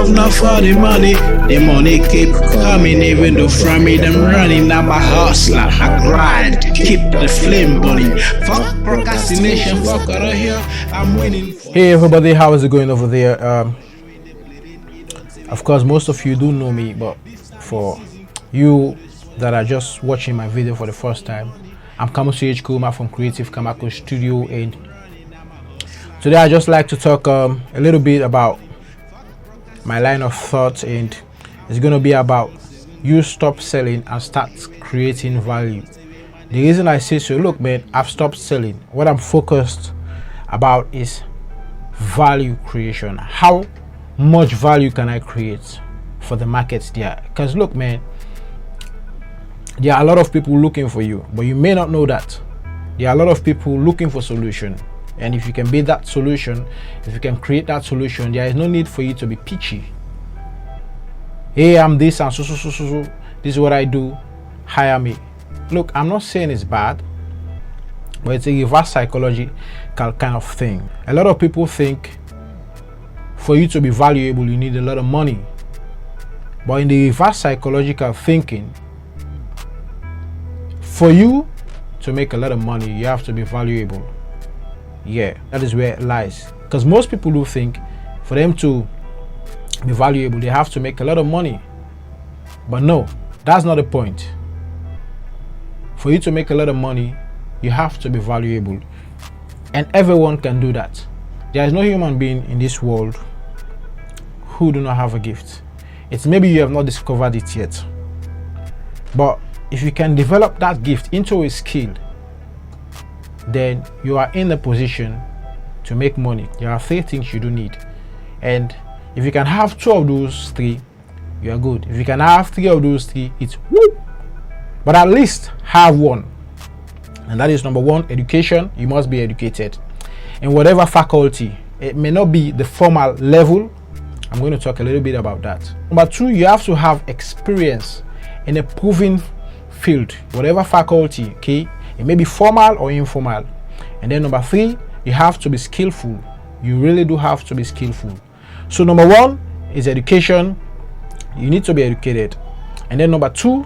love, not for the money keep coming, even though from me them running. I'm a hustler, I grind, keep the flame burning. Fuck procrastination, fuck out of here, I'm winning. Hey everybody, how is it going over there? Of course, most of you do know me, but for you that are just watching my video for the first time, I'm Kamusu H. Kuma from Creative Kamako Studio, and today I just like to talk a little bit about my line of thought, and it's going to be about you stop selling and start creating value. The reason I say so, look man, I've stopped selling. What I'm focused about is value creation. How much value can I create for the markets there? Because look man, there are a lot of people looking for you, but you may not know that there are a lot of people looking for solution. And if you can be that solution, if you can create that solution, there is no need for you to be pitchy. Hey, I'm this and so. This is what I do, hire me. Look, I'm not saying it's bad, but it's a reverse psychological kind of thing. A lot of people think for you to be valuable, you need a lot of money. But in the reverse psychological thinking, for you to make a lot of money, you have to be valuable. Yeah, that is where it lies. Because most people do think for them to be valuable, they have to make a lot of money. But no, that's not the point. For you to make a lot of money, you have to be valuable. And everyone can do that. There is no human being in this world who do not have a gift. It's maybe you have not discovered it yet. But if you can develop that gift into a skill, then you are in a position to make money. There are 3 things you do need. And if you can have 2 of those 3, you are good. If you can have 3 of those 3, it's woo! But at least have 1. And that is number 1, education. You must be educated in whatever faculty. It may not be the formal level. I'm going to talk a little bit about that. Number 2, you have to have experience in a proven field, whatever faculty, okay? It may be formal or informal. And then number 3, you have to be skillful. You really do have to be skillful. So number 1 is education. You need to be educated. And then number 2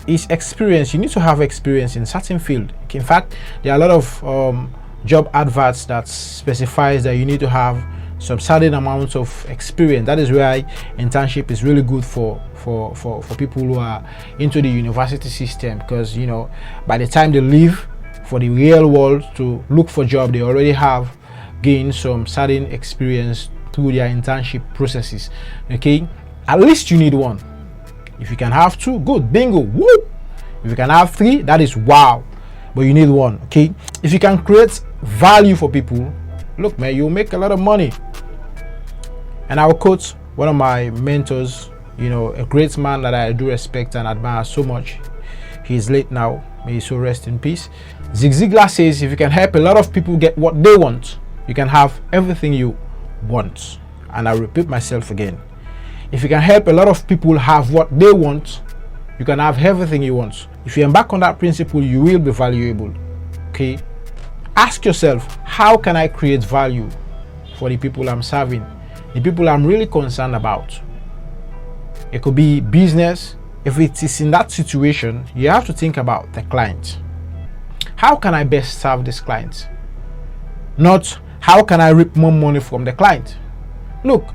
is experience. You need to have experience in certain field. In fact, there are a lot of job adverts that specifies that you need to have some certain amounts of experience. That is why internship is really good for people who are into the university system, because you know by the time they leave for the real world to look for job, they already have gained some certain experience through their internship processes. Okay, at least you need 1. If you can have 2, good, bingo, woo! If you can have 3, that is wow, but you need 1. Okay, if you can create value for people, look man, you'll make a lot of money. And I will quote one of my mentors, you know, a great man that I do respect and admire so much. He is late now, may he so rest in peace. Zig Ziglar says, if you can help a lot of people get what they want, you can have everything you want. And I repeat myself again, if you can help a lot of people have what they want, you can have everything you want. If you embark on that principle, you will be valuable. Okay, ask yourself, how can I create value for the people I'm serving, the people I'm really concerned about? It could be business. If it is in that situation, you have to think about the client. How can I best serve this client? Not how can I reap more money from the client. Look,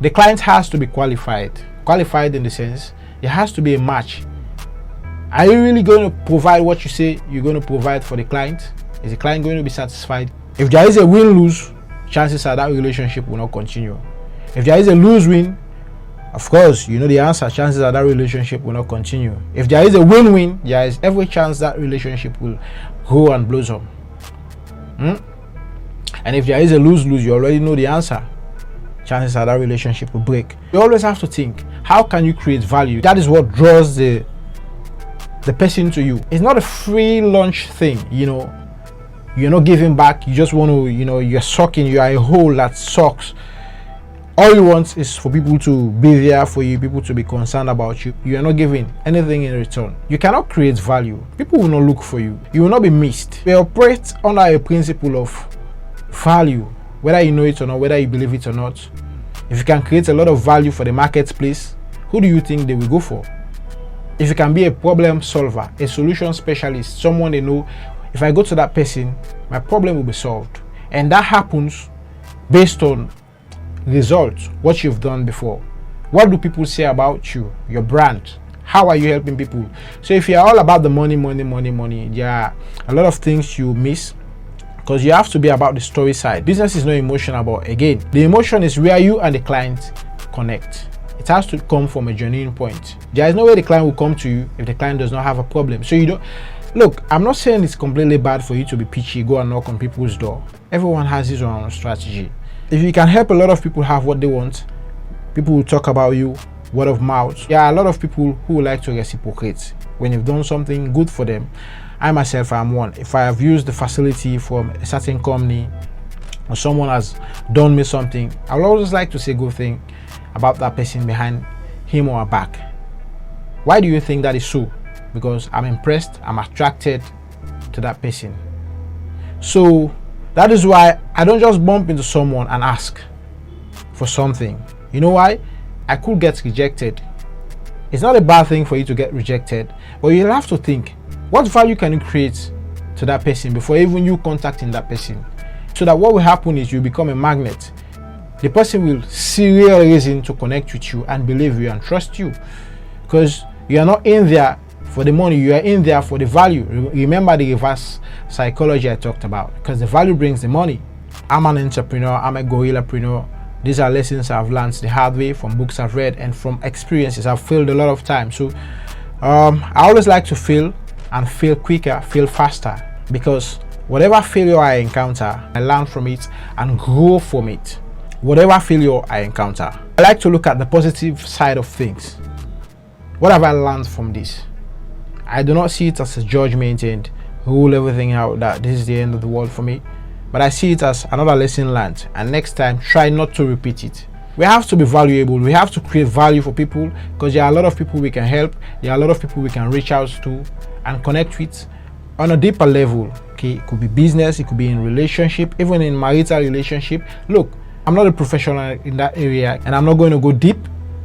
the client has to be qualified in the sense there has to be a match. Are you really going to provide what you say you're going to provide for the client? Is the client going to be satisfied? If there is a win-lose, chances are that relationship will not continue. If there is a lose-win, of course, you know the answer, chances are that relationship will not continue. If there is a win-win, there is every chance that relationship will grow and blossom. And if there is a lose-lose, you already know the answer, chances are that relationship will break. You always have to think, how can you create value? That is what draws the person to you. It's not a free lunch thing, you know. You're not giving back, you just want to, you know, you're sucking, you are a hole that sucks. All you want is for people to be there for you, people to be concerned about you. You are not giving anything in return. You cannot create value. People will not look for you. You will not be missed. We operate under a principle of value, whether you know it or not, whether you believe it or not. if you can create a lot of value for the marketplace, who do you think they will go for? If you can be a problem solver, a solution specialist, someone they know, if I go to that person, my problem will be solved. And that happens based on results, what you've done before. What do people say about you, your brand? How are you helping people? So if you're all about the money, there are a lot of things you miss, because you have to be about the story side. Business is not emotional, but again, the emotion is where you and the client connect. It has to come from a genuine point. There is no way the client will come to you if the client does not have a problem. So you don't look, I'm not saying it's completely bad for you to be pitchy, go and knock on people's door. Everyone has his own strategy. If you can help a lot of people have what they want, people will talk about you, word of mouth. There are a lot of people who like to reciprocate when you've done something good for them. I myself am one. If I have used the facility from a certain company or someone has done me something, I will always like to say good thing about that person behind him or her back. Why do you think that is so? Because I'm impressed, I'm attracted to that person. So that is why I don't just bump into someone and ask for something. You know why? I could get rejected. It's not a bad thing for you to get rejected, but you'll have to think, what value can you create to that person before even you contacting that person? So that what will happen is you become a magnet. The person will see real reason to connect with you and believe you and trust you, because you are not in there for the money, you are in there for the value. Remember the reverse psychology I talked about, because the value brings the money. I'm an entrepreneur, I'm a gorillapreneur. These are lessons I've learned the hard way from books I've read and from experiences I've failed a lot of times. So I always like to fail and fail quicker, fail faster, because whatever failure I encounter, I learn from it and grow from it. Whatever failure I encounter, I like to look at the positive side of things. What have I learned from this? I do not see it as a judgment and rule everything out that this is the end of the world for me, but I see it as another lesson learned, and next time try not to repeat it. We have to be valuable, we have to create value for people, because there are a lot of people we can help, there are a lot of people we can reach out to and connect with on a deeper level. Okay, it could be business, it could be in relationship, even in marital relationship. Look, I'm not a professional in that area and I'm not going to go deep,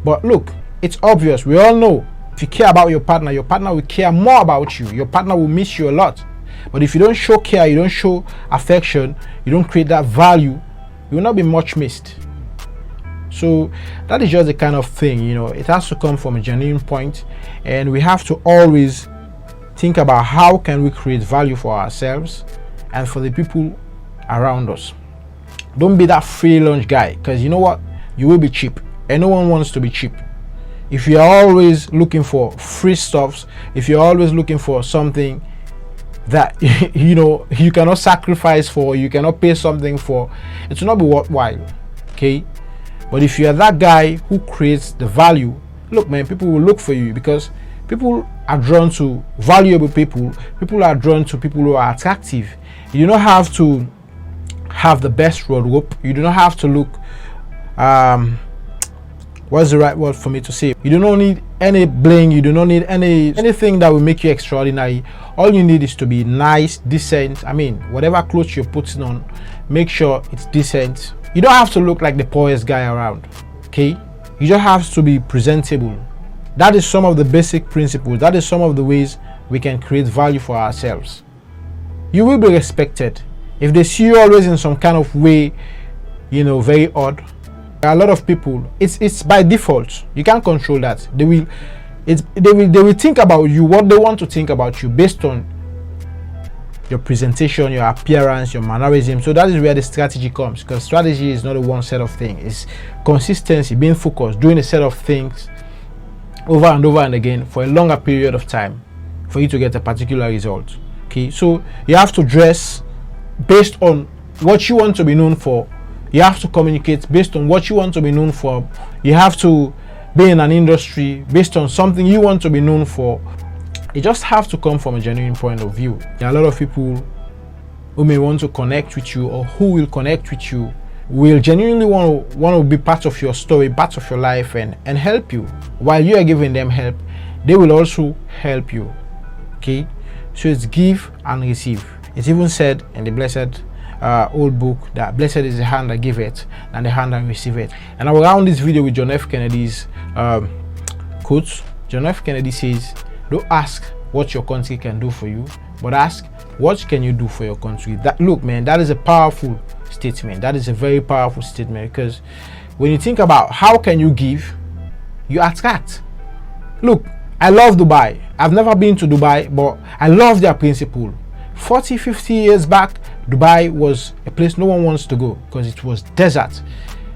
but look, it's obvious, we all know, if you care about your partner will care more about you. Your partner will miss you a lot. But if you don't show care, you don't show affection, you don't create that value, you will not be much missed. So that is just the kind of thing, it has to come from a genuine point, and we have to always think about how can we create value for ourselves and for the people around us. Don't be that free lunch guy, because you know what, you will be cheap and no one wants to be cheap. If you're always looking for free stuffs, if you're always looking for something that you cannot sacrifice for, you cannot pay something for, it will not be worthwhile. Okay, but if you're that guy who creates the value, look man, people will look for you, because people are drawn to valuable people. People are drawn to people who are attractive. You don't have to have the best rope. You do not have to look what's the right word for me to say? You do not need any bling, you do not need anything that will make you extraordinary. All you need is to be nice, decent. I mean, whatever clothes you're putting on, make sure it's decent. You don't have to look like the poorest guy around. Okay, you just have to be presentable. That is some of the basic principles. That is some of the ways we can create value for ourselves. You will be respected. If they see you always in some kind of way, very odd, a lot of people, it's by default. You can't control that. They will think about you, what they want to think about you based on your presentation, your appearance, your mannerism. So that is where the strategy comes, because strategy is not a one set of things. It's consistency, being focused, doing a set of things over and over and again for a longer period of time for you to get a particular result. Okay, so you have to dress based on what you want to be known for. You have to communicate based on what you want to be known for. You have to be in an industry based on something you want to be known for. You just have to come from a genuine point of view. There are a lot of people who may want to connect with you, or who will connect with you, will genuinely want to be part of your story, part of your life, and help you. While you are giving them help, they will also help you. Okay, so it's give and receive. It's even said in the blessed old book that blessed is the hand that giveth and the hand that receiveth. And I will round this video with John F. Kennedy's quotes. John F. Kennedy says, don't ask what your country can do for you, but ask what can you do for your country. That, look, man, that is a powerful statement. That is a very powerful statement, because when you think about how can you give, you attract. Look, I love Dubai. I've never been to Dubai, but I love their principle. 40-50 years back, Dubai was a place no one wants to go because it was desert.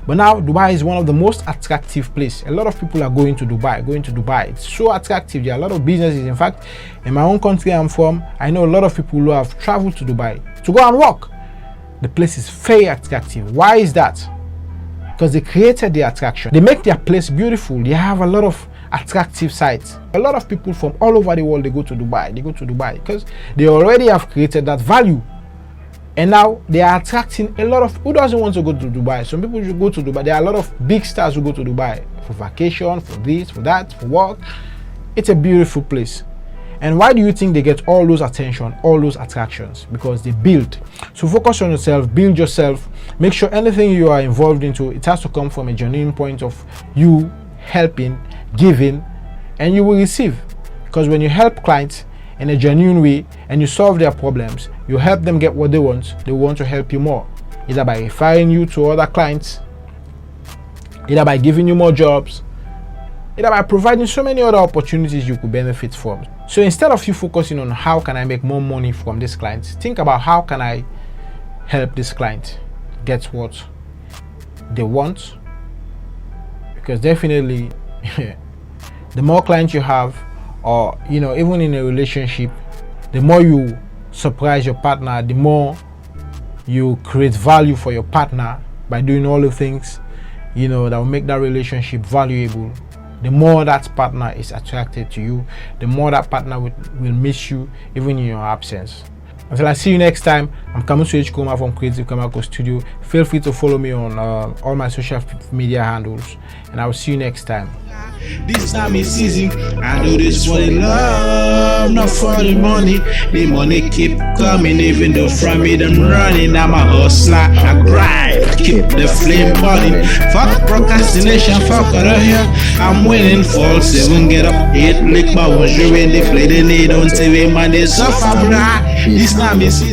But now Dubai is one of the most attractive places. A lot of people are going to Dubai. It's so attractive. There are a lot of businesses. In fact, in my own country I'm from, I know a lot of people who have traveled to Dubai to go and work. The place is very attractive. Why is that? Because they created the attraction. They make their place beautiful. They have a lot of attractive sites. A lot of people from all over the world, they go to Dubai. They go to Dubai because they already have created that value. And now they are attracting a lot of, who doesn't want to go to Dubai? Some people should go to Dubai. There are a lot of big stars who go to Dubai for vacation, for this, for that, for work. It's a beautiful place. And why do you think they get all those attention, all those attractions? Because they build. So focus on yourself, build yourself. Make sure anything you are involved into, it has to come from a genuine point of you helping, giving, and you will receive. Because when you help clients in a genuine way and you solve their problems, you help them get what they want to help you more, either by referring you to other clients, either by giving you more jobs, either by providing so many other opportunities you could benefit from. So instead of you focusing on how can I make more money from this client, think about how can I help this client get what they want. Because definitely the more clients you have, or even in a relationship, the more you surprise your partner, the more you create value for your partner by doing all the things that will make that relationship valuable. The more that partner is attracted to you, the more that partner will miss you even in your absence. Until I see you next time, I'm Kamusu H. Kuma from Creative Kamako Studio. Feel free to follow me on all my social media handles, and I will see you next time. This time is season. I do this for the love, not for the money. The money keep coming, even though from it I'm running. I'm a hustler, I grind, keep the flame burning. Fuck procrastination, fuck out of here. I'm winning, fall 7, get up, 8, lick my bonjour when they play the need on TV, man, they suffer, bruh. This time is season.